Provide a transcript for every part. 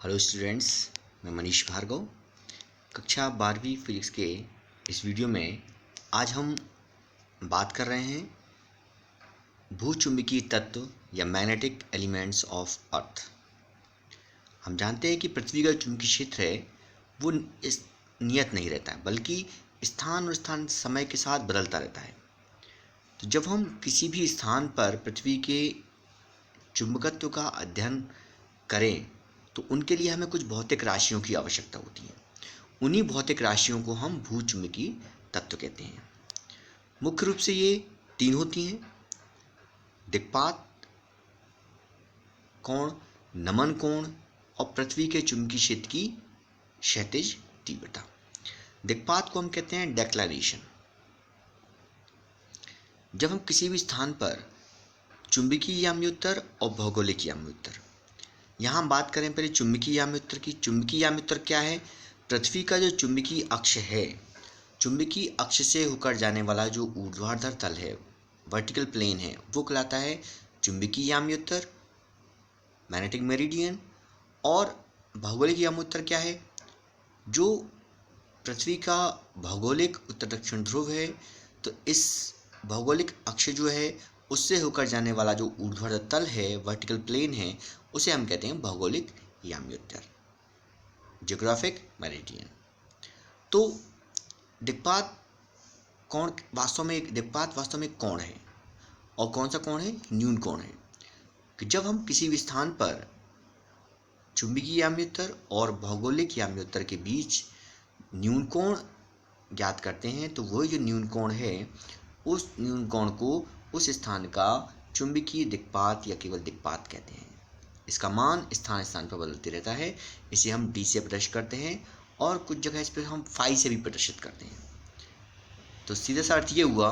Hello students, मैं मनीष भार्गव। कक्षा 12वीं फिजिक्स के इस वीडियो में आज हम बात कर रहे हैं भूचुंबकीय तत्व या मैग्नेटिक एलिमेंट्स ऑफ अर्थ। हम जानते हैं कि पृथ्वी का चुंबकीय क्षेत्र है वो इस नियत नहीं रहता है, बल्कि स्थान और स्थान समय के साथ बदलता रहता है। तो जब हम किसी भी स्थान पर पृथ्वी के चुंबकत्व का अध्ययन करें तो उनके लिए हमें कुछ भौतिक राशियों की आवश्यकता होती है। उन्हीं भौतिक राशियों को हम भूचुंबकीय तत्व कहते हैं। मुख्य रूप से ये तीन होती हैं: दिक्पात कोण, नमन कोण और पृथ्वी के चुंबकीय क्षेत्र की क्षैतिज तीव्रता। दिक्पात को हम कहते हैं डेक्लारेशन। जब हम किसी भी स्थान पर चुंबकीय यामी उत्तर और भौगोलिक यामी उत्तर, यहाँ हम बात करें पहले चुंबकीय यामी उत्तर की। चुंबकीय यामी उत्तर क्या है? पृथ्वी का जो चुंबकीय अक्ष है, चुंबकीय अक्ष से होकर जाने वाला जो ऊर्ध्वाधर तल है, वर्टिकल प्लेन है, वो कहलाता है चुंबकीय यामी उत्तर, मैग्नेटिक मेरिडियन। और भौगोलिक यामी उत्तर क्या है? जो पृथ्वी का भौगोलिक उत्तर दक्षिण ध्रुव है, तो इस भौगोलिक अक्ष जो है उससे होकर जाने वाला जो ऊर्ध्वाधर तल है, वर्टिकल प्लेन है, उसे हम कहते हैं भौगोलिक यामी उत्तर, जियोग्राफिक मेरिडियन। तो दिक्पात वास्तव में एक कोण है। और कौन सा कोण है? न्यून कोण है। कि जब हम किसी भी स्थान पर चुंबकीय यामी उत्तर और भौगोलिक यामी उत्तर के बीच न्यून कोण ज्ञात करते हैं, तो वही जो न्यून कोण है, उस न्यून कोण को उस स्थान का चुंबकीय दिक्पात या केवल दिक्पात कहते हैं। इसका मान स्थान स्थान पर बदलते रहता है। इसे हम डी से प्रदर्शित करते हैं और कुछ जगह इस पर हम फाई से भी प्रदर्शित करते हैं। तो सीधा सा अर्थ ये हुआ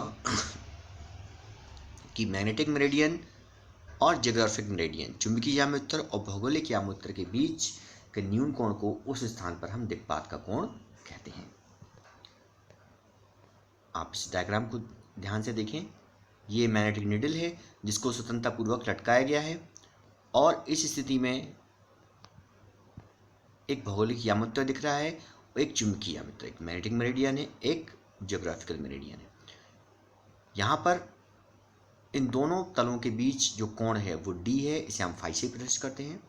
कि मैग्नेटिक मेरिडियन और जियोग्राफिक मेरिडियन, चुंबकीय यामी उत्तर और भौगोलिक यामी उत्तर के बीच के न्यून कोण को उस स्थान पर हम दिक्पात का कोण कहते हैं। आप इस डायग्राम को ध्यान से देखें। ये मैग्नेटिक नीडल है जिसको स्वतंत्रतापूर्वक लटकाया गया है, और इस स्थिति में एक भौगोलिक यामी उत्तर दिख रहा है, एक चुंबकीय यामी उत्तर, एक मैग्नेटिक मेरिडियन है, एक जियोग्राफिकल मेरिडियन है। यहाँ पर इन दोनों तलों के बीच जो कोण है वो डी है, इसे हम फाई से प्रदर्शित करते हैं।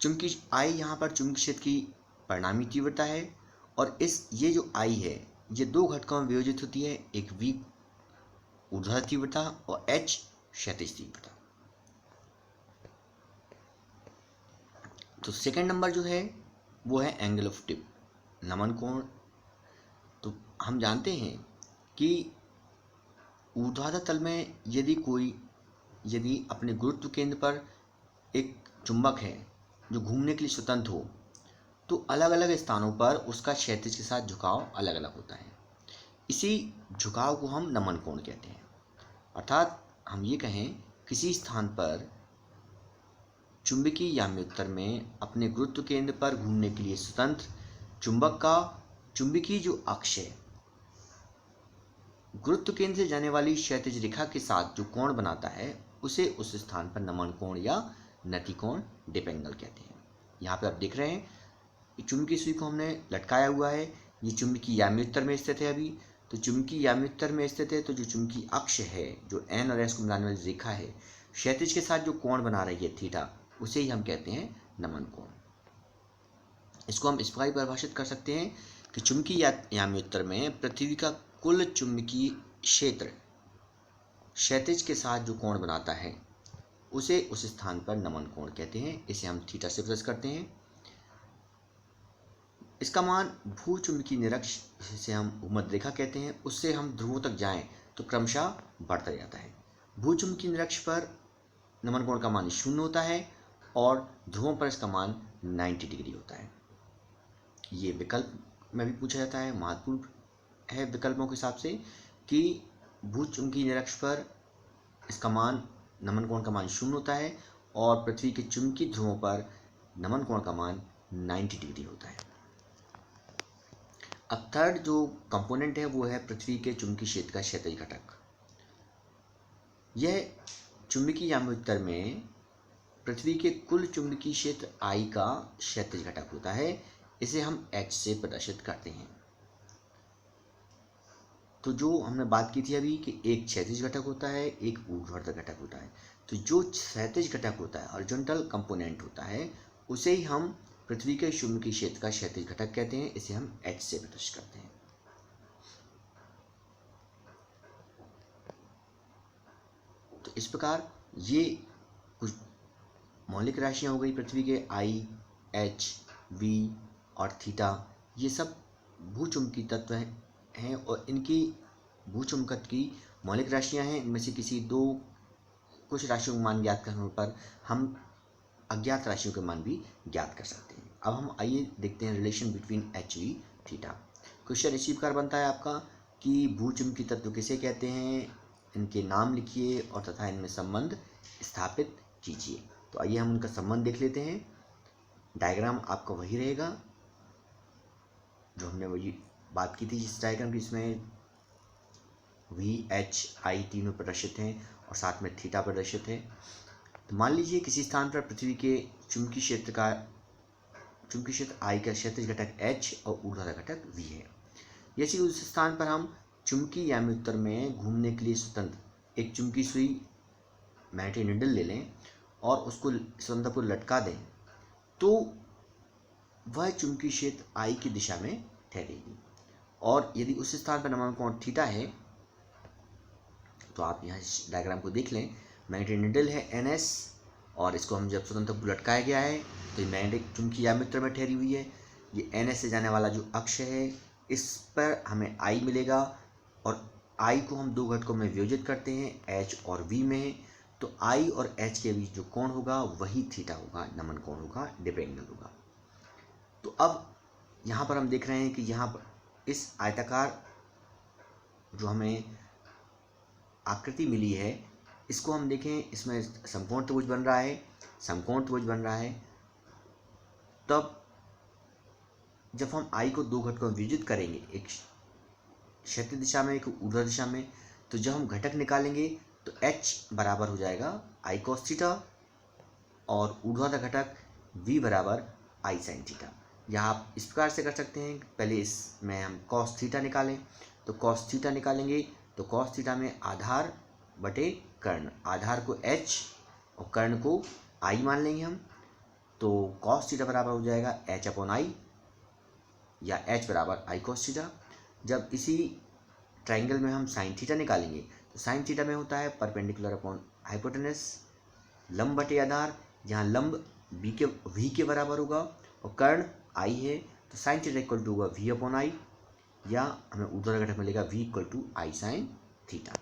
चुंबकीय आई यहाँ पर चुंबकीय क्षेत्र की परिणामी तीव्रता है, और ये जो आई है ये दो घटकों में विभाजित होती है, एक वी ऊर्ध्वाधर तीव्रता और एच क्षैतिज तीव्रता। तो सेकंड नंबर जो है वो है एंगल ऑफ टिप, नमन कोण। तो हम जानते हैं कि ऊर्ध्वाधर तल में यदि अपने गुरुत्व केंद्र पर एक चुंबक है जो घूमने के लिए स्वतंत्र हो, तो अलग अलग स्थानों पर उसका क्षैतिज के साथ झुकाव अलग अलग होता है। इसी झुकाव को हम नमन कोण कहते हैं। अर्थात हम ये कहें, किसी स्थान पर चुंबकीय यामी उत्तर में अपने गुरुत्व केंद्र पर घूमने के लिए स्वतंत्र चुंबक का चुंबकीय जो अक्ष है, गुरुत्व केंद्र से जाने वाली क्षैतिज रेखा के साथ जो कोण बनाता है, उसे उस स्थान पर नमन कोण या नति कोण, डिप एंगल कहते हैं। यहाँ पे आप देख रहे हैं चुंबकीय सुई को हमने लटकाया हुआ है। ये चुंबकीय यामी उत्तर में स्थित है अभी। तो चुंबकीय यामी उत्तर में स्थित है, तो जो चुंबकीय अक्ष है, जो एन और एस को मिलाने वाली रेखा है, क्षैतिज के साथ जो कोण बना रही है थीटा, उसे ही हम कहते हैं नमन कोण। इसको हम इस प्रकार परिभाषित कर सकते हैं कि चुंबकीय यामी उत्तर में पृथ्वी का कुल चुंबकीय क्षेत्र क्षैतिज के साथ जो कोण बनाता है, उसे उस स्थान पर नमन कोण कहते हैं। इसे हम थीटा से प्रदर्शित करते हैं। इसका मान भूचुंबकीय निरक्ष, जिसे हम भूमध्य रेखा कहते हैं, उससे हम ध्रुवों तक जाएं तो क्रमशः बढ़ता जाता है। भूचुंबकीय निरक्ष पर नमन कोण का मान 0 होता है और ध्रुवों पर इसका मान 90 डिग्री होता है। ये विकल्प में भी पूछा जाता है, महत्वपूर्ण है विकल्पों के हिसाब से, कि भूचुंबकीय निरक्ष पर इसका मान, नमन कोण का मान 0 होता है, और पृथ्वी के चुंबकीय ध्रुवों पर नमन कोण का मान 90 डिग्री होता है। अब थर्ड जो कंपोनेंट है वो है पृथ्वी के चुंबकीय क्षेत्र का क्षैतिज घटक। यह चुंबकीय यामी उत्तर में पृथ्वी के कुल चुंबकीय क्षेत्र I का क्षैतिज घटक होता है, इसे हम H से प्रदर्शित करते हैं। तो जो हमने बात की थी अभी कि एक क्षैतिज घटक होता है, एक ऊर्ध्वाधर घटक होता है। तो जो क्षैतिज घटक होता है, हॉरिजॉन्टल कंपोनेंट होता है, उसे ही हम पृथ्वी के चुंबकीय क्षेत्र का क्षैतिज घटक कहते हैं, इसे हम H से प्रदर्शित करते हैं। तो इस प्रकार ये कुछ मौलिक राशियां हो गई पृथ्वी के I, H, V और थीटा। ये सब भूचुंबकीय तत्व हैं और इनकी भूचुंबकत्व की मौलिक राशियां हैं। इनमें से किसी दो कुछ राशियों के मान ज्ञात करने पर हम अज्ञात राशियों के मान भी ज्ञात कर सकते हैं। अब हम आइए देखते हैं relation between H v theta. Question इसी प्रकार बनता है आपका कि भूचुंबकीय तत्व किसे कहते हैं, इनके नाम लिखिए और तथा इनमें संबंध स्थापित कीजिए। तो आइए हम उनका संबंध देख लेते हैं। डायग्राम आपका वही रहेगा जो हमने वही बात की थी, जिस डायग्राम की, इसमें वी एच आई तीनों प्रदर्शित हैं और साथ में थीटा प्रदर्शित है। तो मान लीजिए किसी स्थान पर पृथ्वी के चुंबकीय क्षेत्र I का क्षैतिज घटक H और ऊर्ध्वाधर घटक V है। यदि उस स्थान पर हम चुंबकीय यामी में घूमने के लिए स्वतंत्र एक चुंबकीय सुई मैग्नेटिक निडल ले लें और उसको स्वतंत्र को लटका दें, तो वह चुंबकीय क्षेत्र I की दिशा में ठहरेगी। और यदि उस स्थान पर नमन कोण थीटा है, तो आप यहाँ इस डायग्राम को देख लें। मैग्नेटिक निडल है NS और इसको हम जब स्वतंत्र को लटकाया गया है तो ये मैग्नेटिक चुंबकीय यामित्र में ठहरी हुई है। ये NS से जाने वाला जो अक्ष है, इस पर हमें I मिलेगा और I को हम दो घटकों में वियोजित करते हैं, H और V में। तो I और H के बीच जो कोण होगा वही थीटा होगा, नमन कोण होगा, डिप एंगल होगा। तो अब यहाँ पर हम देख रहे हैं कि यहाँ पर इस आयताकार जो हमें आकृति मिली है, इसको हम देखें, इसमें समकोण त्रिभुज बन रहा है, समकोण त्रिभुज बन रहा है। तब जब हम I को दो घटकों में विभाजित करेंगे, एक क्षैतिज दिशा में एक ऊर्ध्वाधर दिशा में, तो जब हम घटक निकालेंगे तो H बराबर हो जाएगा I cos थीटा और ऊर्ध्वाधर घटक V बराबर I sin थीटा। या आप इस प्रकार से कर सकते हैं, पहले इसमें हम cos थीटा निकालें, तो cos थीटा निकालेंगे तो cos थीटा में आधार बटे कर्ण, आधार को H और कर्ण को I मान लेंगे हम। तो cos थीटा बराबर हो जाएगा H अपॉन I या H बराबर I cos थीटा। जब इसी ट्राइंगल में हम sin थीटा निकालेंगे तो sin थीटा में होता है परपेंडिकुलर अपॉन हाइपोटेनस, लंब बटे आधार, जहाँ लंब V के बराबर होगा और कर्ण I है, तो sin थीटा इक्वल टू होगा V अपॉन I या हमें ऊर्ध्वाधर घटक मिलेगा V equal to I sin theta.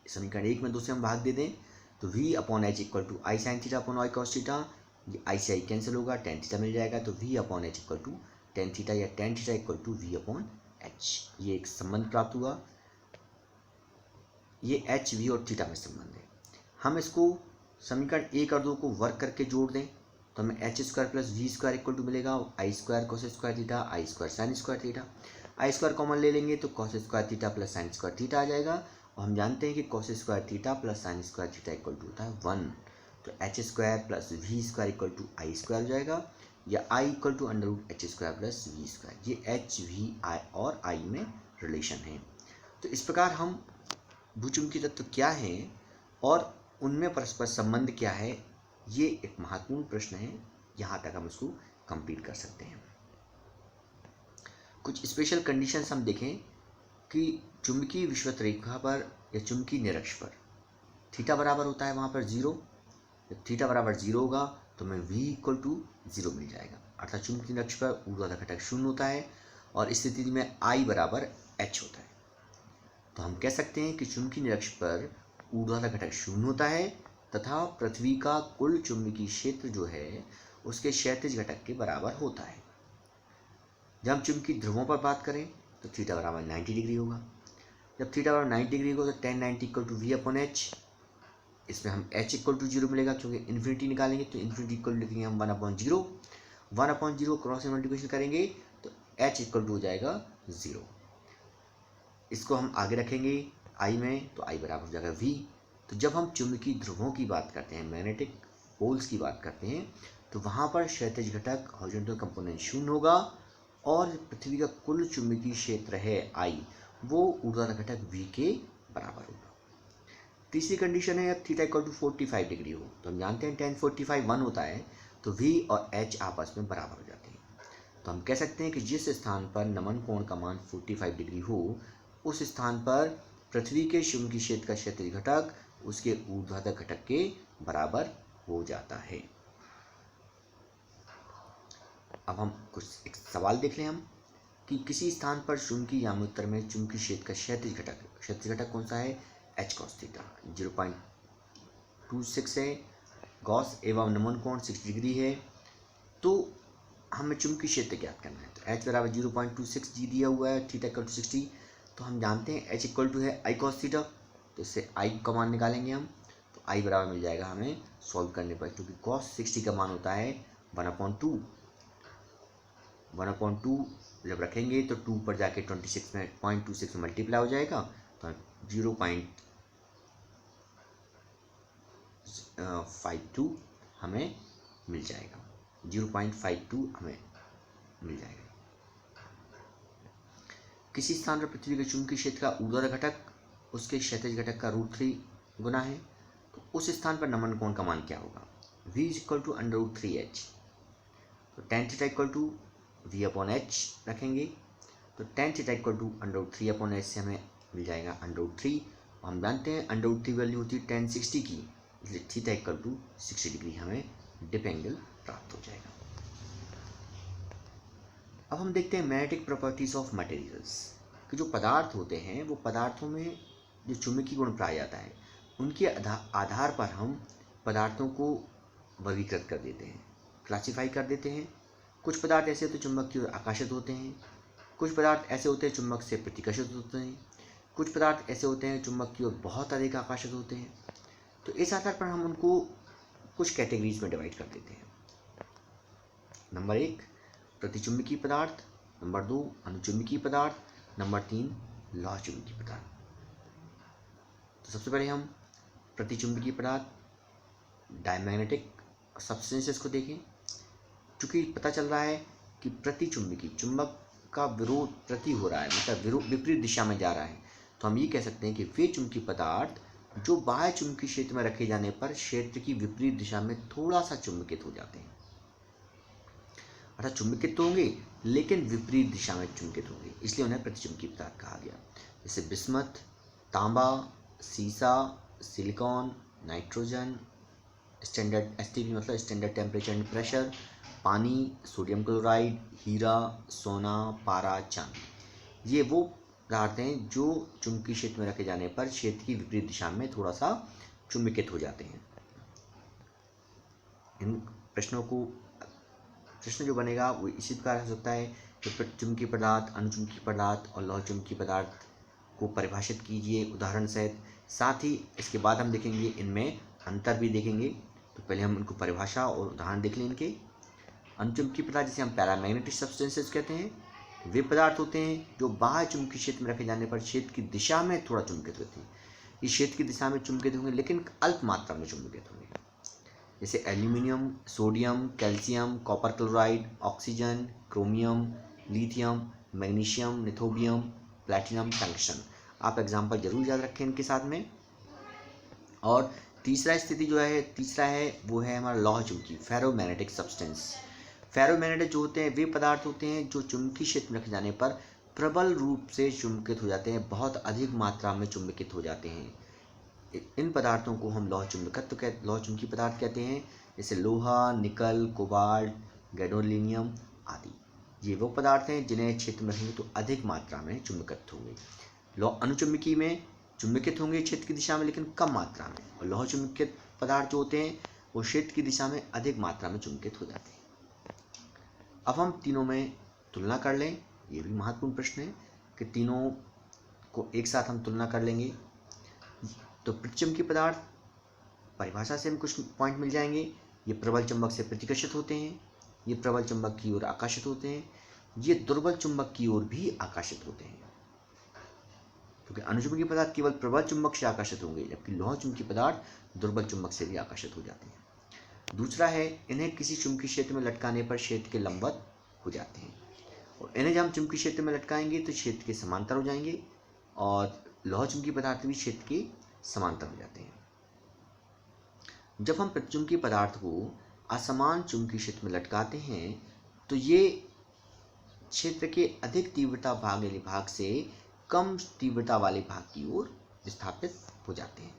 समीकरण 1 में 2 से हम भाग दे दें तो V upon H equal to I sin theta upon I cos theta, ये I से I कैंसिल होगा, tan थीटा मिल जाएगा। तो V upon H equal to tan theta या tan theta equal to V upon H, ये एक संबंध प्राप्त हुआ। ये H, V और थीटा में संबंध है। हम इसको समीकरण 1 और 2 को वर्क करके जोड़ दें तो हमें H square plus V square equal to मिलेगा I square cos square theta, I square sine square theta. I square common ले लेंगे तो cos square theta plus sine square theta आ जाएगा और हम जानते हैं कि cos square theta plus sine square theta equal to होता है 1। तो H square plus V square equal to I square हो जाएगा या I equal to under root H square plus V square. ये H, V, I और I में relation है। तो इस प्रकार हम भूचुंबकीय तत्व क्या हैं और उनमें परस्पर संबंध क्या है, ये एक महत्वपूर्ण प्रश्न है। यहाँ तक हम इसको कंप्लीट कर सकते हैं। कुछ स्पेशल कंडीशंस हम देखें कि चुंबकीय विषुवत रेखा पर या चुंबकीय निरक्ष पर थीटा बराबर होता है वहाँ पर 0। जब थीटा बराबर 0 होगा तो हमें V इक्वल टू 0 मिल जाएगा, अर्थात चुंबकीय निरक्ष पर ऊर्ध्वाधर घटक 0 होता है और इस स्थिति में I बराबर H होता है। तो हम कह सकते हैं कि चुंबकीय निरक्ष पर ऊर्ध्वाधर घटक 0 होता है तथा पृथ्वी का कुल चुंबकीय क्षेत्र जो है उसके क्षैतिज घटक के बराबर होता है। जब हम चुंबकीय ध्रुवों पर बात करें तो थीटा बराबर 90 डिग्री होगा। जब थीटा बराबर 90 डिग्री होगा तो tan 90 equal to V upon H, इसमें हम H इक्वल टू 0 मिलेगा क्योंकि इन्फिनिटी निकालेंगे तो इन्फिनिटी इक्वल लिखेंगे हम 1/0, 1/0 क्रॉस मल्टीप्लिकेशन करेंगे तो H इक्वल टू हो जाएगा 0। इसको हम आगे रखेंगे I में तो I बराबर हो जाएगा V तो जब हम चुंबकीय ध्रुवों की बात करते हैं, मैग्नेटिक पोल्स की बात करते हैं, तो वहाँ पर क्षैतिज घटक हॉरिजॉन्टल कंपोनेंट 0 होगा और पृथ्वी का कुल चुंबकीय क्षेत्र है I, वो ऊर्ध्वाधर घटक V के बराबर होगा। तीसरी कंडीशन है थीटा इक्वल टू 45 डिग्री हो, तो हम जानते हैं tan 45 1 होता है, तो V और H आपस में बराबर हो जाते हैं। तो हम कह सकते हैं कि जिस स्थान पर नमन कोण का मान 45 डिग्री हो, उस स्थान पर पृथ्वी के चुंबकीय क्षेत्र का क्षैतिज घटक उसके ऊर्ध्वाधर घटक के बराबर हो जाता है। अब हम कुछ एक सवाल देख लें हम कि किसी स्थान पर चुंबकीय याम्योत्तर में चुंबकीय क्षेत्र का क्षैतिज घटक कौन सा है? h cos थीटा 0.26 है, गॉस एवं नमन कोण 60 डिग्री है। तो हमें चुंबकीय क्षेत्र ज्ञात करना है, तो h बराबर 0.26 जी दिया हुआ है, थीटा इक्वल टू 60, तो हम जानते हैं h इक्वल टू है I cos थीटा, तो इससे I का मान निकालेंगे हम, तो I बराबर मिल जाएगा हमें सॉल्व करने पर, क्योंकि cos 60 का मान होता है 1/2 जब रखेंगे तो 2 पर जाके 26 में 0.26 में मल्टीप्लाई हो जाएगा, तो 0.52 हमें मिल जाएगा, 0.52 हमें मिल जाएगा। किसी स्थान पर पृथ्वी के चुंबकीय क्षेत्र का ऊर्ध्वाधर घटक उसके क्षैतिज घटक का √3 गुना है, तो उस स्थान पर नमन कोण का मान क्या होगा? V इक्वल टू √3h, तो tan theta equal to V/h रखेंगे, तो tan theta equal to √3/h से हमें मिल जाएगा √3, और हम जानते हैं √3 वैल्यू होती है tan 60 की, इसलिए थीटा इक्वल टू 60 डिग्री हमें डिप एंगल प्राप्त हो जाएगा। अब हम देखते हैं मैग्नेटिक प्रॉपर्टीज ऑफ मटेरियल्स कि जो पदार्थ होते हैं वो पदार्थों में जो चुंबकीय गुण पाया जाता है उनके आधार पर हम पदार्थों को वर्गीकृत कर देते हैं, क्लासिफाई कर देते हैं। कुछ पदार्थ ऐसे होते हैं चुंबक की ओर आकर्षित होते हैं, कुछ पदार्थ ऐसे होते हैं चुंबक से प्रतिकर्षित होते हैं, कुछ पदार्थ ऐसे होते हैं चुंबक की ओर बहुत अधिक आकर्षित होते हैं। तो इस आधार पर हम उनको कुछ कैटेगरीज में डिवाइड कर देते हैं। नंबर 1 प्रतिचुंबकीय पदार्थ, नंबर 2 अनुचुंबकीय पदार्थ, नंबर 3 लौह चुंबकीय पदार्थ। तो सबसे पहले हम प्रतिचुंबकीय पदार्थ डायमैग्नेटिक सब्सटेंसेस को देखें। चूँकि पता चल रहा है कि प्रतिचुंबकीय चुंबक का विरोध प्रति हो रहा है, मतलब विपरीत दिशा में जा रहा है, तो हम ये कह सकते हैं कि वे चुंबकीय पदार्थ जो बाह्य चुंबकीय क्षेत्र में रखे जाने पर क्षेत्र की विपरीत दिशा में थोड़ा सा चुंबकित हो जाते हैं, अर्थात चुंबकित तो होंगे लेकिन विपरीत दिशा में चुंबकित होंगे, इसलिए उन्हें प्रतिचुंबकीय पदार्थ कहा गया। जैसे बिस्मथ, तांबा, सीसा, सिलिकॉन, नाइट्रोजन, स्टैंडर्ड STP मतलब स्टैंडर्ड टेम्परेचर एंड प्रेशर, पानी, सोडियम क्लोराइड, हीरा, सोना, पारा, चांदी, ये वो पदार्थ हैं जो चुंबकीय क्षेत्र में रखे जाने पर क्षेत्र की विपरीत दिशा में थोड़ा सा चुंबकित हो जाते हैं। इन प्रश्न जो बनेगा वो इसी प्रकार हो सकता है कि चुंबकीय पदार्थ, अनुचुंबकीय पदार्थ और लौह चुंबकीय पदार्थ को परिभाषित कीजिए उदाहरण सहित। साथ ही इसके बाद हम देखेंगे इनमें अंतर भी देखेंगे, तो पहले हम उनको परिभाषा और उदाहरण देख लें इनके। अनुचुंबकीय पदार्थ जिसे हम पैरामैग्नेटिक सब्सटेंसेस कहते हैं, वे पदार्थ होते हैं जो बाह्य चुंबकीय क्षेत्र में रखे जाने पर क्षेत्र की दिशा में थोड़ा चुंबकित होते हैं। इस क्षेत्र की दिशा में चुंबकित होंगे लेकिन अल्प मात्रा में चुंबकित होंगे, जैसे aluminium, sodium, calcium, copper chloride, oxygen, chromium, lithium, magnesium, niobium, platinum, tungsten. आप एग्जाम्पल जरूर याद रखें इनके साथ में। और तीसरा है वो है हमारा लौह चुंबकीय फेरोमैग्नेटिक सब्सटेंस। फेरोमैग्नेटिक जो होते हैं वे पदार्थ होते हैं जो चुंबकीय क्षेत्र में रखे जाने पर प्रबल रूप से चुंबकित हो जाते हैं, बहुत अधिक मात्रा में चुंबकित हो जाते हैं। इन पदार्थों को हम लौह चुंबकीय पदार्थ कहते हैं, जैसे लोहा, निकल, कोबाल्ट, गैडोलीनियम आदि। ये वो पदार्थ हैं जिन्हें क्षेत्र में रखेंगे तो अधिक मात्रा में चुंबकित होंगे। अनुचुंबकीय में चुंबकित होंगे क्षेत्र की दिशा में लेकिन कम मात्रा में, और लौह चुंबकीय पदार्थ जो होते हैं वो क्षेत्र की दिशा में अधिक मात्रा में चुंबकित हो जाते हैं। अब हम तीनों में तुलना कर लें, ये भी महत्वपूर्ण प्रश्न है कि तीनों को एक साथ हम तुलना कर लेंगे। तो प्रतिचुंबकीय पदार्थ परिभाषा से हमें कुछ पॉइंट मिल जाएंगे। ये प्रबल चुंबक से प्रतिकर्षित होते हैं, ये प्रबल चुंबक की ओर आकर्षित होते हैं, ये दुर्बल चुंबक की ओर भी आकर्षित होते हैं। क्योंकि अनुचुंबकीय पदार्थ केवल प्रबल चुंबक से आकर्षित होंगे, जबकि लौह चुंबकीय पदार्थ दुर्बल चुंबक से भी आकर्षित हो जाते हैं। दूसरा है, इन्हें किसी चुंबकीय क्षेत्र में लटकाने पर क्षेत्र के लंबवत हो जाते हैं, और इन्हें जब हम चुंबकीय क्षेत्र में लटकाएंगे तो क्षेत्र के समांतर हो जाएंगे, और लौह चुंबकीय पदार्थ भी क्षेत्र के समांतर हो जाते हैं। जब हम प्रतिचुंबकीय पदार्थ को असमान चुंबकीय क्षेत्र में लटकाते हैं तो ये क्षेत्र के अधिक तीव्रता वाले भाग से कम तीव्रता वाले भाग की ओर विस्थापित हो जाते हैं।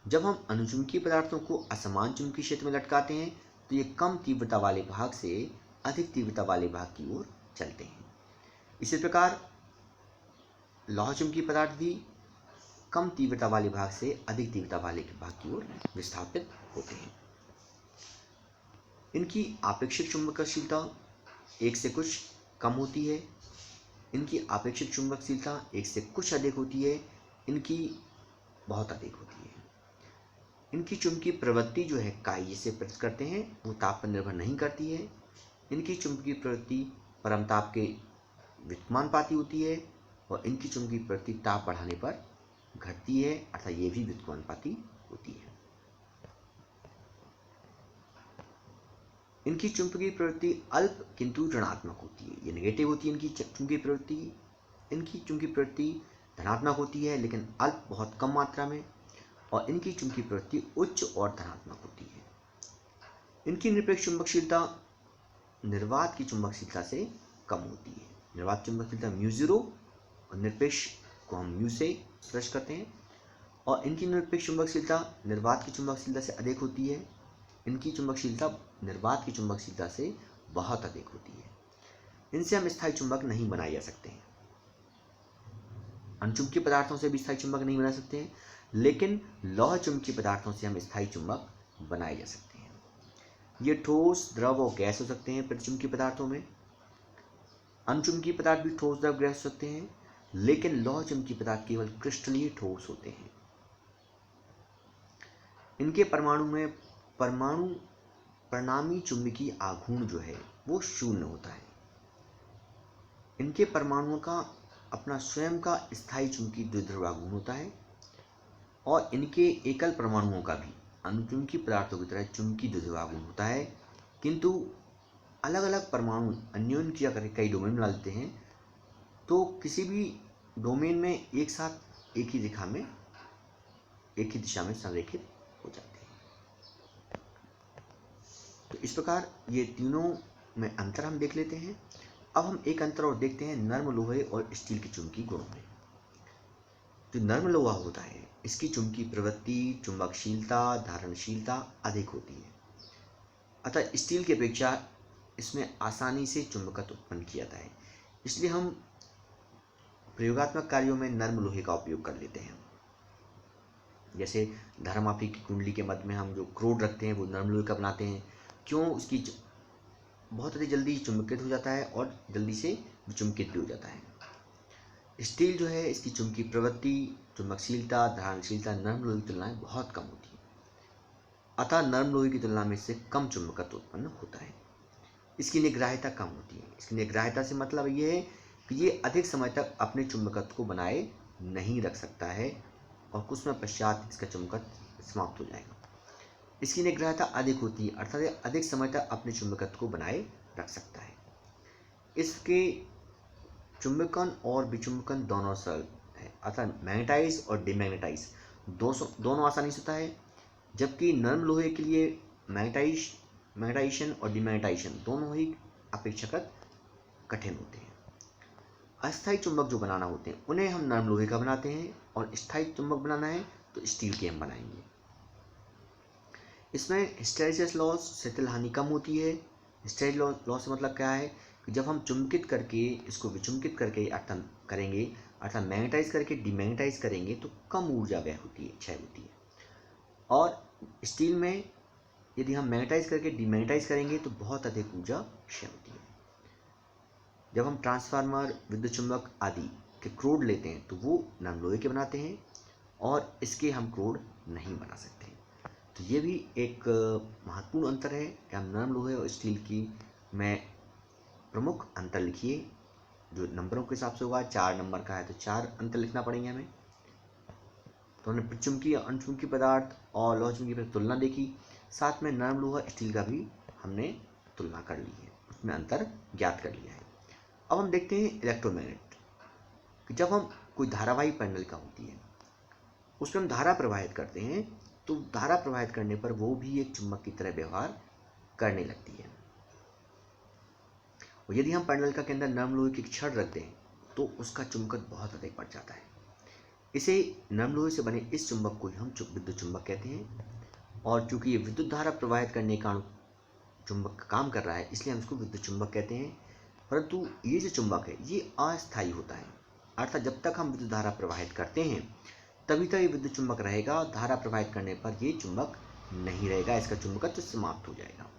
जब हम अनुचुंबकीय पदार्थों को असमान चुंबकीय क्षेत्र में लटकाते हैं तो ये कम तीव्रता वाले भाग से अधिक तीव्रता वाले भाग की ओर चलते हैं। इसी प्रकार लौह चुंबकीय पदार्थ भी कम तीव्रता वाले भाग से अधिक तीव्रता वाले भाग की ओर विस्थापित होते हैं। इनकी आपेक्षिक चुंबकशीलता एक से कुछ कम होती है, इनकी आपेक्षिक चुंबकशीलता एक से कुछ अधिक होती है, इनकी बहुत अधिक होती है। इनकी चुंबकीय प्रवृत्ति जो है काई जिसे प्रस्तुत करते हैं वो ताप पर निर्भर नहीं करती है। इनकी चुंबकीय प्रवृत्ति परमताप के व्युत्क्रमानुपाती होती है, और इनकी चुंबकीय प्रवृत्ति ताप बढ़ाने पर घटती है, अर्थात ये भी व्युत्क्रमानुपाती होती है। इनकी चुंबकीय प्रवृत्ति अल्प किंतु ऋणात्मक होती है, ये नेगेटिव होती है इनकी चुंबकीय प्रवृत्ति। इनकी चुंबकीय प्रवृत्ति धनात्मक होती है लेकिन अल्प बहुत कम मात्रा में, और इनकी चुंबकीय प्रवृत्ति उच्च और धनात्मक होती है। इनकी निरपेक्ष चुंबकशीलता निर्वात की चुंबकशीलता से कम होती है। निर्वात चुंबकशीलता म्यू0 और निरपेक्ष को हम म्यू से प्रदर्शित करते हैं, और इनकी निरपेक्ष चुंबकशीलता निर्वात की चुंबकशीलता से अधिक होती है। इनकी चुंबकशीलता निर्वात की चुंबकशीलता से बहुत अधिक होती है। इनसे हम स्थायी चुंबक नहीं बनाए जा सकते हैं। अणुचुंबकीय पदार्थों से भी स्थायी चुंबक नहीं बना सकते हैं, लेकिन लौह चुंबकीय पदार्थों से हम स्थायी चुंबक बनाए जा सकते हैं। ये ठोस, द्रव और गैस हो सकते हैं प्रतिचुंबकीय पदार्थों में। अणुचुंबकीय पदार्थ भी ठोस, द्रव, गैस हो सकते हैं, लेकिन लौह चुंबकीय पदार्थ केवल क्रिस्टलीय ठोस होते हैं। इनके परमाणु में परिणामी चुंबकीय आघूर्ण जो है वो शून्य होता है। इनके परमाणुओं का अपना स्वयं का स्थायी चुंबकीय द्विध्रुव आघूर्ण होता है, और इनके एकल परमाणुओं का भी अणुचुंबकीय पदार्थों की तरह चुंबकीय द्विध्रुव आघूर्ण होता है, किंतु अलग अलग परमाणु अन्योन्य क्रिया करके कई डोमेन बना लेते हैं, तो किसी भी डोमेन में एक साथ एक ही दिशा में संरेखित हो जाते हैं। तो इस प्रकार ये तीनों में अंतर हम देख लेते हैं। अब हम एक अंतर और देखते हैं नर्म लोहे और स्टील के चुंबकीय गुणों में। जो नर्म लोहा होता है इसकी चुंबकीय प्रवृत्ति, चुंबकशीलता, धारणशीलता अधिक होती है, अतः स्टील की अपेक्षा इसमें आसानी से चुंबकत्व उत्पन्न किया जाता है। इसलिए हम प्रयोगात्मक कार्यों में नर्म लोहे का उपयोग कर लेते हैं। जैसे धर्मापी की कुंडली के मध्य में हम जो क्रोड रखते हैं वो नर्म लोहे का बनाते हैं। क्यों? उसकी बहुत अधिक जल्दी चुंबकित हो जाता है और जल्दी से विचुंबकित भी हो जाता है। स्टील जो है इसकी चुंबकीय प्रवृत्ति, चुंबकशीलता, धारणशीलता नर्म लोहे की तुलना में बहुत कम होती है, अतः नर्म लोहे की तुलना में इससे कम चुंबकत्व उत्पन्न होता है। इसकी निग्राह्यता कम होती है। इसकी निग्राह्यता से मतलब ये है कि ये अधिक समय तक अपने चुंबकत्व को बनाए नहीं रख सकता है, और कुछ समय पश्चात इसका चुंबकत्व समाप्त हो जाएगा। इसकी निग्राह्यता अधिक होती है, अर्थात ये अधिक समय तक अपने चुंबकत्व को बनाए रख सकता है। इसके चुंबकन और विचुंबकन दोनों सरल है, अर्थात मैग्नेटाइज और डिमैग्नेटाइज दोनों आसानी से होता है, जबकि नर्म लोहे के लिए मैग्नेटाइजेशन और डिमैग्नेटाइजेशन दोनों ही अपेक्षाकृत कठिन होते हैं। अस्थायी चुंबक जो बनाना होते हैं उन्हें हम नर्म लोहे का बनाते हैं, और स्थायी चुंबक बनाना है तो स्टील के हम बनाएंगे। इसमें हिस्टैरिसीस लॉस शिथिल हानि कम होती है। हिस्टैरिसीस लॉस से मतलब क्या है कि जब हम चुंबकित करके इसको विचुंबकित करके अर्थात मैग्नेटाइज करके डिमैग्नेटाइज करेंगे तो कम ऊर्जा व्यय होती है, क्षय होती है। और स्टील में यदि हम मैग्नेटाइज करके डिमैग्नेटाइज करेंगे तो बहुत अधिक ऊर्जा क्षय होती है। जब हम ट्रांसफार्मर, विद्युत चुंबक आदि के क्रोड लेते हैं तो वो नर्म लोहे के बनाते हैं, और इसके हम क्रोड नहीं बना सकते। तो ये भी एक महत्वपूर्ण अंतर है कि हम नर्म लोहे और स्टील की में प्रमुख अंतर लिखिए। जो नंबरों के हिसाब से होगा, 4 नंबर का है तो 4 अंक लिखना पड़ेंगे हमें। तो हमने चुंबकीय अणचुंबकीय पदार्थ और लोह चुंबकीय पर तुलना देखी, साथ में नरम लोहा स्टील का भी हमने तुलना कर ली है, उसमें अंतर ज्ञात कर लिया है। अब हम देखते हैं इलेक्ट्रोमैग्नेट कि जब हम कोई धारावाही प्रणालिका होती है उसमें हम धारा प्रवाहित करते हैं, तो धारा प्रवाहित करने पर वो भी एक चुंबक की तरह व्यवहार करने लगती है। और यदि हम प्रणालिका के अंदर नरम लोहे की छड़ रखते हैं तो उसका चुंबकत्व बहुत अधिक बढ़ जाता है। इसे नरम लोहे से बने इस चुंबक को हम विद्युत चुंबक कहते हैं। और चूंकि ये विद्युत धारा प्रवाहित करने का चुंबक का काम कर रहा है, इसलिए हम इसको विद्युत चुंबक कहते हैं। परंतु ये जो चुंबक है ये अस्थायी होता है, अर्थात जब तक हम विद्युत धारा प्रवाहित करते हैं तभी तक ये विद्युत चुंबक रहेगा। धारा प्रवाहित करने पर ये चुंबक नहीं रहेगा, इसका चुंबकत्व समाप्त हो जाएगा।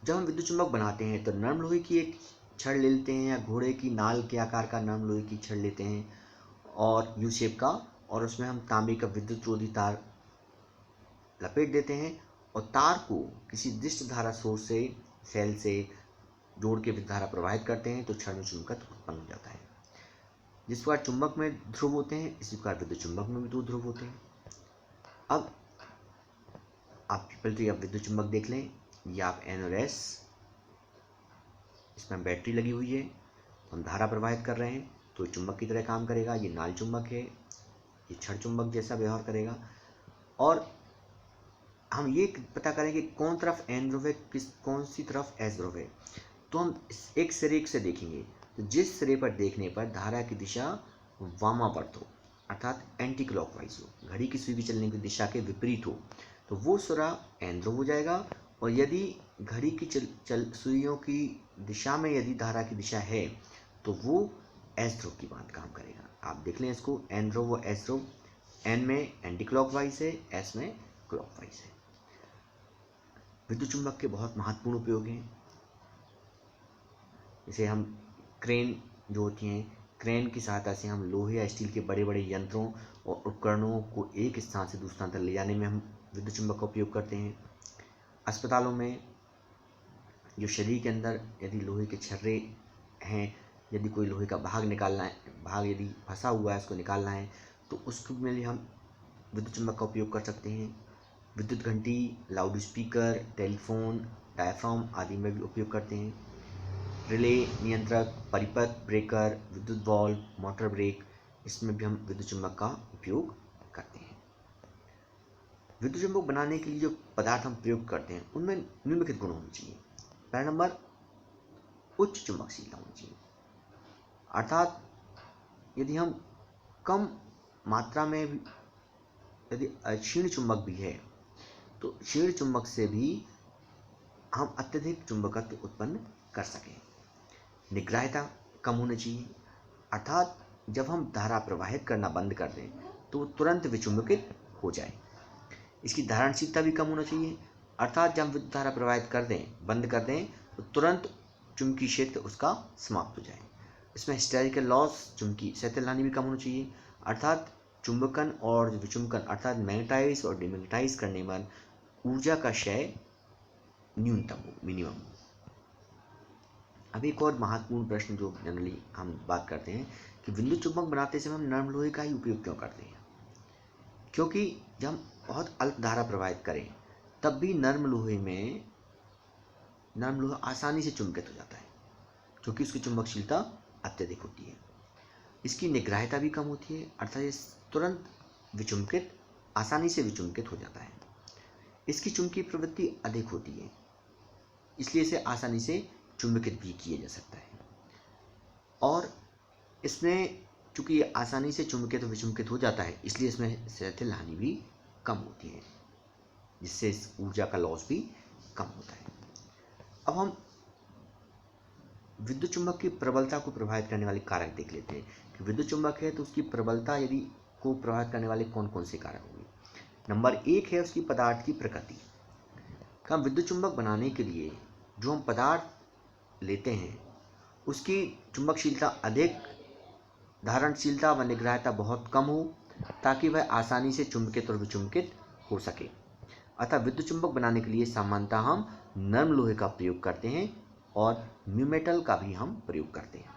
जब हम विद्युत चुंबक बनाते हैं तो नरम लोहे की एक छड़ ले लेते हैं या घोड़े की नाल के आकार का नरम लोहे की छड़ लेते हैं और यू शेप का, और उसमें हम तांबे का विद्युत रोधी तार लपेट देते हैं और तार को किसी निर्दिष्ट धारा सोर्स से सेल से जोड़ के विद्युत धारा प्रवाहित करते हैं तो छड़ में चुंबकत्व उत्पन्न हो जाता है। जिस प्रकार चुंबक में ध्रुव होते हैं इसी प्रकार विद्युत चुंबक में भी 2 ध्रुव होते हैं। अब आप पहले तो आप विद्युत चुंबक देख लें, ये आप एन और एस, इसमें बैटरी लगी हुई है, हम धारा प्रवाहित कर रहे हैं तो चुंबक की तरह काम करेगा। ये नाल चुंबक है, ये छड़ चुंबक जैसा व्यवहार करेगा। और हम ये पता करें कि कौन तरफ एन ध्रुव है, कौन सी तरफ एस ध्रुव है, तो हम एक सिरे से देखेंगे। तो जिस सिरे पर देखने पर धारा की दिशा वामावर्त हो, अर्थात एंटी क्लॉकवाइज हो, घड़ी की सुई की चलने की दिशा के विपरीत हो, तो वो सिरा एन ध्रुव हो जाएगा। और यदि घड़ी की सुइयों की दिशा में यदि धारा की दिशा है तो वो एस ध्रुव की बात काम करेगा। आप देख लें इसको, एन ध्रुव और एस ध्रुव, एन में एंटी क्लॉकवाइज है, एस में क्लॉकवाइज है। विद्युत चुंबक के बहुत महत्वपूर्ण उपयोग हैं। जैसे हम क्रेन जो होती हैं, क्रेन की सहायता से हम लोहे या स्टील के बड़े बड़े यंत्रों और उपकरणों को एक स्थान से दूसरे स्थान तक ले जाने में हम विद्युत चुंबक का उपयोग करते हैं। अस्पतालों में जो शरीर के अंदर यदि लोहे के छर्रे हैं, यदि कोई लोहे का भाग निकालना है, भाग यदि फंसा हुआ है उसको निकालना है, तो उसके लिए हम विद्युत चुंबक का उपयोग कर सकते हैं। विद्युत घंटी, लाउड स्पीकर, टेलीफोन, डायफ्राम आदि में भी उपयोग करते हैं। रिले, नियंत्रक, परिपथ, ब्रेकर, विद्युत वाल्व, मोटर ब्रेक, इसमें भी हम विद्युत चुंबक का उपयोग करते हैं। विद्युत चुंबक बनाने के लिए जो पदार्थ हम प्रयोग करते हैं उनमें निम्नलिखित गुण होने चाहिए। पहला नंबर, उच्च चुंबकशीलता होनी चाहिए, अर्थात यदि हम कम मात्रा में यदि क्षीण चुंबक भी है तो क्षीण चुंबक से भी हम अत्यधिक चुंबकत्व उत्पन्न कर सकें। निग्राह्यता कम होनी चाहिए, अर्थात जब हम धारा प्रवाहित करना बंद कर दें तो तुरंत विचुंबकित हो जाए। इसकी धारणशीलता भी कम होना चाहिए, अर्थात जब हम विद्युत धारा प्रवाहित कर दें, बंद कर दें, तो तुरंत चुंबकीय क्षेत्र उसका समाप्त हो जाए। इसमें हिस्टेरिकल लॉस, चुंबकीय क्षेत्र हानि भी कम होनी चाहिए, अर्थात चुंबकन और विचुंबकन अर्थात मैग्नेटाइज और डिमैग्नेटाइज करने पर ऊर्जा का क्षय न्यूनतम हो, मिनिमम हो। अब एक और महत्वपूर्ण प्रश्न जो जनरली हम बात करते हैं कि विद्युत चुंबक बनाते समय हम नरम लोहे का ही उपयोग क्यों करते हैं? क्योंकि जब हम बहुत अल्प धारा प्रवाहित करें तब भी नरम लोहा आसानी से चुंबकित हो जाता है, क्योंकि उसकी चुंबकशीलता अत्यधिक होती है। इसकी निग्राह्यता भी कम होती है, अर्थात ये तुरंत आसानी से विचुंबकित हो जाता है। इसकी चुंबकीय प्रवृत्ति अधिक होती है, इसलिए इसे आसानी से चुंबकित भी किया जा सकता है। और इसमें चूंकि ये आसानी से चुंबकित और विचुंबकित हो जाता है, इसलिए इसमें स्थैतिक हानि भी कम होती है, जिससे इस ऊर्जा का लॉस भी कम होता है। अब हम विद्युत चुंबक की प्रबलता को प्रभावित करने वाले कारक देख लेते हैं कि विद्युत चुंबक है तो उसकी प्रबलता यदि को प्रभावित करने वाले कौन कौन से कारक होंगे। नंबर 1 है उसकी पदार्थ की प्रकृति। हम विद्युत चुंबक बनाने के लिए जो हम पदार्थ लेते हैं उसकी चुंबकशीलता अधिक, धारणशीलता व निग्राह्यता बहुत कम हो, ताकि वह आसानी से चुंबकित और विचुंबकित हो सके। अतः विद्युत चुंबक बनाने के लिए सामान्यतः हम नरम लोहे का प्रयोग करते हैं और म्यूमेटल का भी हम प्रयोग करते हैं।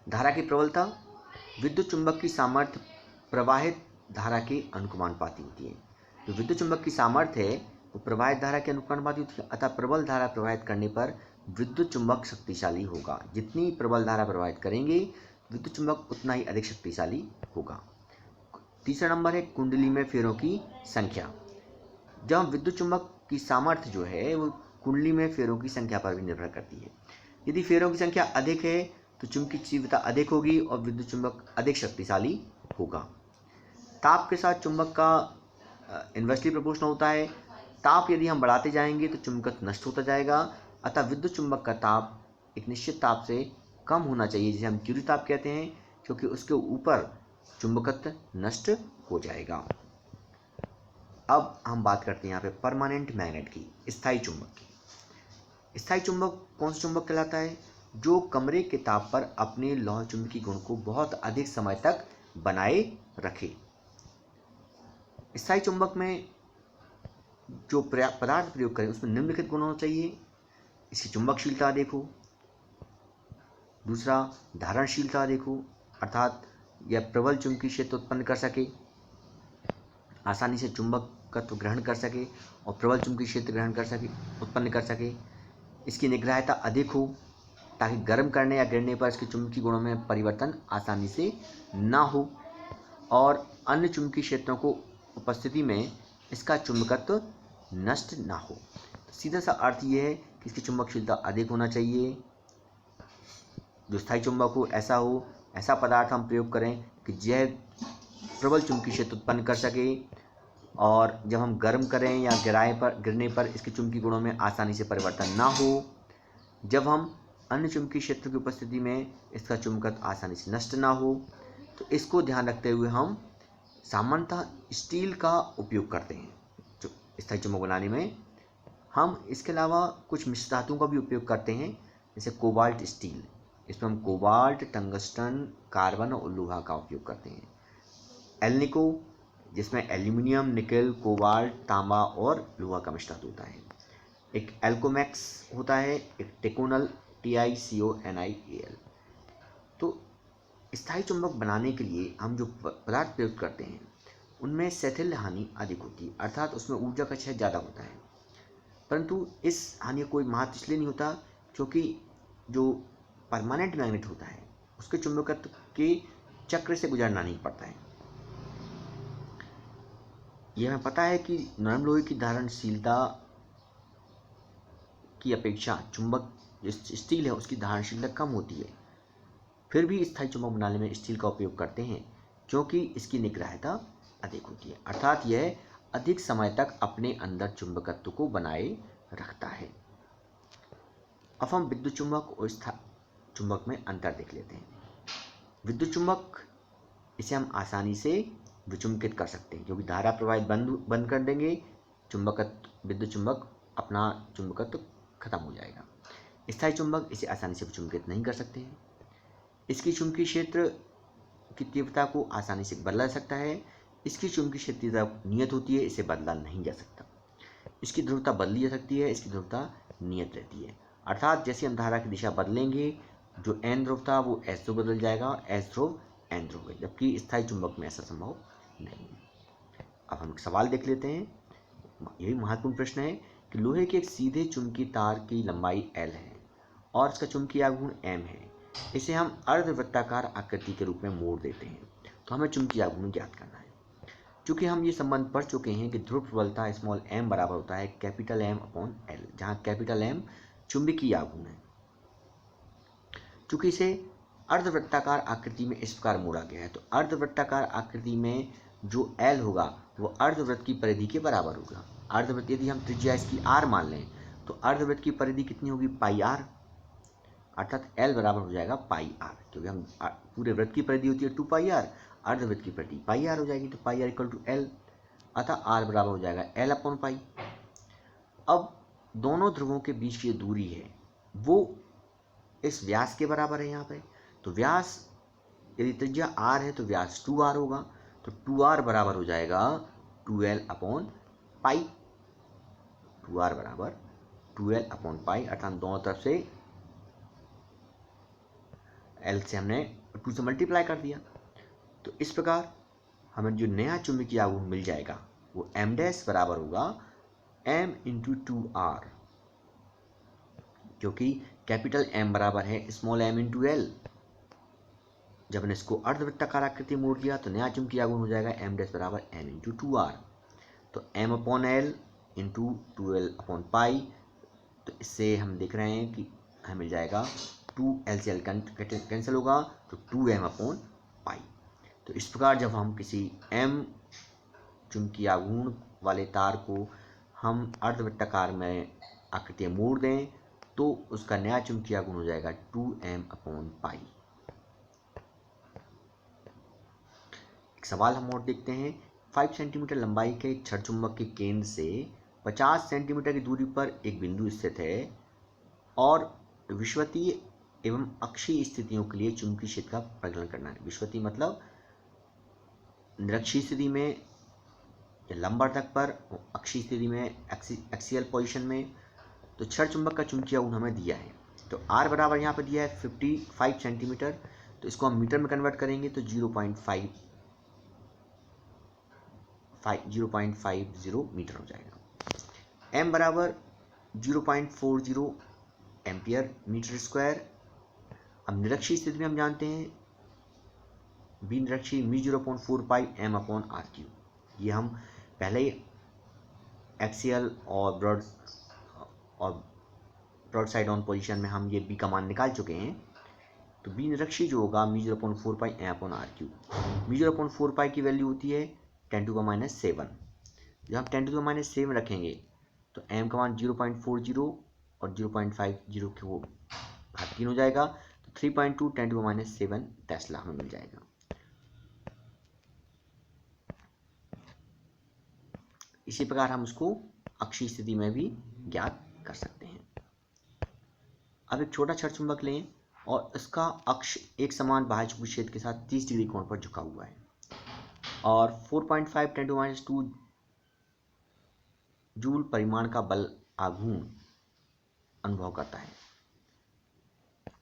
धारा की प्रबलता, विद्युत चुंबक की सामर्थ्य प्रवाहित धारा के अनुकमानुपाती होती है। जो विद्युत चुंबक की सामर्थ्य है वो प्रवाहित धारा के अनुकमानुपाती होती है, अतः प्रबल धारा प्रवाहित करने पर विद्युत चुंबक शक्तिशाली होगा। जितनी प्रबल धारा प्रवाहित करेंगे विद्युत चुंबक उतना ही अधिक शक्तिशाली होगा। तीसरा नंबर है कुंडली में फेरों की संख्या। जब विद्युत चुंबक की सामर्थ्य जो है वो कुंडली में फेरों की संख्या पर भी निर्भर करती है। यदि फेरों की संख्या अधिक है तो चुंबकीय तीव्रता अधिक होगी और विद्युत चुंबक अधिक शक्तिशाली होगा। ताप के साथ चुंबक का इन्वर्सली प्रोपोर्शनल होता है। ताप यदि हम बढ़ाते जाएंगे तो चुंबकत्व नष्ट होता जाएगा, अतः विद्युत चुंबक का ताप एक निश्चित ताप से कम होना चाहिए, जिसे हम क्यूरी ताप कहते हैं, क्योंकि उसके ऊपर चुंबकत्व नष्ट हो जाएगा। अब हम बात करते हैं यहाँ पे परमानेंट मैग्नेट की, स्थायी चुंबक की। स्थायी चुंबक कौन सा चुंबक कहलाता है? जो कमरे के ताप पर अपने लौह चुंबकीय गुण को बहुत अधिक समय तक बनाए रखे। स्थायी चुंबक में जो पदार्थ प्रयोग करें उसमें निम्नलिखित गुण होना चाहिए। इसकी चुंबकशीलता देखो, दूसरा धारणशीलता देखो, अर्थात यह प्रबल चुंबकीय क्षेत्र उत्पन्न कर सके, आसानी से चुंबकत्व ग्रहण कर सके और प्रबल चुंबकीय क्षेत्र ग्रहण कर सके, उत्पन्न कर सके। इसकी निग्राह्यता अधिक हो ताकि गर्म करने या गिरने पर इसके चुंबकीय गुणों में परिवर्तन आसानी से ना हो, और अन्य चुंबकीय क्षेत्रों को उपस्थिति में इसका चुंबकत्व नष्ट ना हो। सीधा सा अर्थ यह है कि इसकी चुंबकशीलता अधिक होना चाहिए। जो स्थायी चुंबक हो ऐसा पदार्थ हम प्रयोग करें कि यह प्रबल चुंबकीय क्षेत्र उत्पन्न कर सके, और जब हम गर्म करें या गिरने पर इसके चुंबकीय गुणों में आसानी से परिवर्तन ना हो। जब हम अन्य चुंबकीय क्षेत्र की उपस्थिति में इसका चुंबकत्व आसानी से नष्ट ना हो। तो इसको ध्यान रखते हुए हम सामान्यतः स्टील का उपयोग करते हैं जो स्थायी चुंबक बनाने में। हम इसके अलावा कुछ मिश्र धातुओं का भी उपयोग करते हैं, जैसे कोबाल्ट स्टील। इसमें हम कोबाल्ट, टंगस्टन, कार्बन और लोहा का उपयोग करते हैं। एल्निको, जिसमें एल्यूमिनियम, निकेल, कोबाल्ट, तांबा और लोहा का मिश्र धातु होता है। एक एल्कोमैक्स होता है, एक टेकोनल, TiCONiAl। तो स्थायी चुंबक बनाने के लिए हम जो पदार्थ प्रयोग करते हैं उनमें शैथिल्य हानि अधिक होती है, अर्थात उसमें ऊर्जा का क्षय ज़्यादा होता है। परंतु इस हानि का कोई महत्व इसलिए नहीं होता क्योंकि जो परमानेंट मैग्नेट होता है उसके चुंबकत्व के चक्र से गुजरना नहीं पड़ता है। यह हमें पता है कि नरम लोहे की धारणशीलता की अपेक्षा चुंबक स्टील है उसकी धारणशीलता कम होती है। फिर भी स्थायी चुंबक बनाने में स्टील का उपयोग करते हैं क्योंकि इसकी निग्राह्यता अधिक होती है, अर्थात यह अधिक समय तक अपने अंदर चुंबकत्व को बनाए रखता है। अब हम विद्युत चुंबक और स्थायी चुंबक में अंतर देख लेते हैं। विद्युत चुंबक, इसे हम आसानी से विचुंबित कर सकते हैं क्योंकि धारा प्रवाहित बंद कर देंगे, विद्युत चुंबक अपना चुंबकत्व खत्म हो जाएगा। स्थायी चुंबक इसे आसानी से विचुंबित नहीं कर सकते हैं। इसकी चुंबकीय क्षेत्र की तीव्रता को आसानी से बदला जा सकता है। इसकी चुंबकीय क्षेत्र तीव्रता नियत होती है, इसे बदला नहीं जा सकता। इसकी ध्रुवता बदली जा सकती है, इसकी ध्रुवता नियत रहती है, अर्थात जैसे हम धारा की दिशा बदलेंगे जो एन ध्रुव था वो एस ध्रुव बदल जाएगा, एस ध्रुव एन ध्रुव, जबकि स्थायी चुंबक में ऐसा संभव नहीं है। अब हम एक सवाल देख लेते हैं, यही महत्वपूर्ण प्रश्न है कि लोहे के एक सीधे चुंबकीय तार की लंबाई L है और इसका चुंबकीय आघूर्ण M है। इसे हम अर्धवृत्ताकार आकृति के रूप में मोड़ देते हैं, तो हमें चुंबकीय आघूर्ण ज्ञात करना है। चूंकि हम ये संबंध पढ़ चुके हैं कि ध्रुव प्रबलता स्मॉल m बराबर होता है कैपिटल M अपॉन L, जहाँ कैपिटल M चुंबकीय आघूर्ण है। चूंकि इसे अर्धवृत्ताकार आकृति में इस प्रकार मोड़ा गया है, तो अर्धवृत्ताकार आकृति में जो L होगा वो अर्धवृत्त की परिधि के बराबर होगा। अर्धवृत्त यदि हम त्रिज्या इसकी r मान लें तो अर्धवृत्त की परिधि कितनी होगी, पाई r, अर्थात L बराबर हो जाएगा पाई r, क्योंकि हम पूरे वृत्त की परिधि होती है 2 पाई r, अर्धवृत्त की परिधि पाई r हो जाएगी, तो पाई r इक्वल टू L, अतः r बराबर हो जाएगा L अपॉन पाई। अब दोनों ध्रुवों के बीच की दूरी है वो इस व्यास के बराबर है यहाँ पे, तो व्यास यदि त्रिज्या r है तो व्यास 2r होगा, तो 2r बराबर हो जाएगा 2L अपॉन पाई, 2r बराबर 2L/पाई, अर्थात दोनों तरफ से L से हमने 2 से मल्टीप्लाई कर दिया। तो इस प्रकार हमें जो नया चुंबकीय आघूर्ण मिल जाएगा वो m डैश बराबर होगा m इंटू 2r, क्योंकि कैपिटल M बराबर है स्मॉल m इंटू L। जब हमने इसको अर्धवृत्ताकार आकृति मोड़ दिया तो नया चुंबकीय आघूर्ण हो जाएगा m डैश बराबर m इंटू 2r। तो m/L इंटू 2L/पाई, तो इससे हम देख रहे हैं कि हमें मिल जाएगा 2L से L कैंसिल होगा तो 2m/पाई। तो इस प्रकार जब हम किसी m चुंबकीय आघूर्ण वाले तार को हम अर्धवृत्ताकार में आकृति मोड़ दें तो उसका नया चुंबकीय आघूर्ण हो जाएगा 2m/पाई। एक सवाल हम और देखते हैं। 5 सेंटीमीटर लंबाई के छड़ चुंबक के केंद्र से 50 सेंटीमीटर की दूरी पर एक बिंदु स्थित है और विषुवतीय एवं अक्षीय स्थितियों के लिए चुंबकीय क्षेत्र का प्रकलन करना है। विषुवतीय मतलब निरक्षीय स्थिति में या लंबवर्धक पर, अक्षीय स्थिति में एक्सियल पोजीशन में। तो छड़ चुंबक का चुंबकीय आघूर्ण हमें दिया है, तो R बराबर यहाँ पर दिया है 55 सेंटीमीटर, तो इसको हम मीटर में कन्वर्ट करेंगे तो 0.50 मीटर हो जाएगा। M बराबर 0.40 एम्पियर मीटर स्क्वायर। अब निरक्षीय स्थिति में हम जानते हैं बी निरक्षीय μ0.4 पाई m/r³। ये हम पहले ही एक्सियल और ब्रॉड साइड ऑन पोजीशन में हम ये बी का मान निकाल चुके हैं। तो बी निरक्षीय जो होगा μ0.4 पाई m/r³। μ0.4 पाई की वैल्यू होती है 10⁻⁷। जब हम 10⁻⁷ रखेंगे तो m का मान 0.40 और 0.50 को घात 3 हो जाएगा, तो 3.2 10⁻⁷ टेस्ला हमें मिल जाएगा। इसी प्रकार हम उसको अक्षीय स्थिति में भी ज्ञात कर सकते हैं। अब एक छोटा छड़ चुंबक लें और इसका अक्ष एक समान बाह्य चुंबकीय क्षेत्र के साथ 30 डिग्री कोण पर झुका हुआ है और 4.5 10⁻² जूल परिमाण का बल आघूर्ण अनुभव करता है।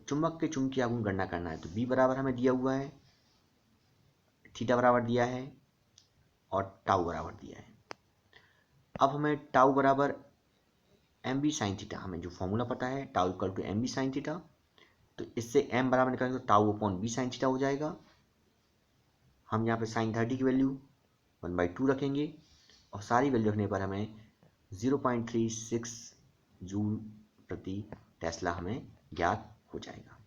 चुंबक के चुंबकीय आघूर्ण गणना करना है, तो B बराबर हमें दिया हुआ है, थीटा बराबर दिया है और टाउ बराबर दिया है। अब हमें टाउ बराबर mb साइन थीटा, हमें जो फॉर्मूला पता है tau equal to mb sine theta, तो इससे m बराबर निकालेंगे तो tau upon b sine theta हो जाएगा। हम यहाँ पे साइन 30 की वैल्यू 1/2 रखेंगे और सारी वैल्यू रखने पर हमें 0.36 जूल प्रति टेस्ला हमें ज्ञात हो जाएगा।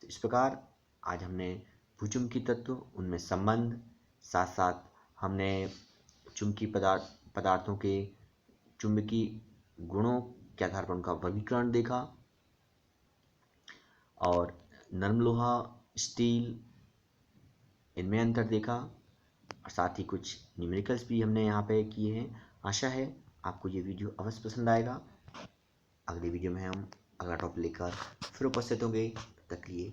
तो इस प्रकार आज हमने भूचुंबकीय तत्व, उनमें संबंध, साथ साथ हमने चुंबकीय पदार्थों के चुंबकीय गुणों के आधार पर उनका वर्गीकरण देखा और नरम लोहा, स्टील, इनमें अंतर देखा और साथ ही कुछ न्यूमेरिकल्स भी हमने यहाँ पे किए हैं। आशा है आपको ये वीडियो अवश्य पसंद आएगा। अगले वीडियो में हम अगला टॉपिक लेकर फिर उपस्थित होंगे। तब तक के लिए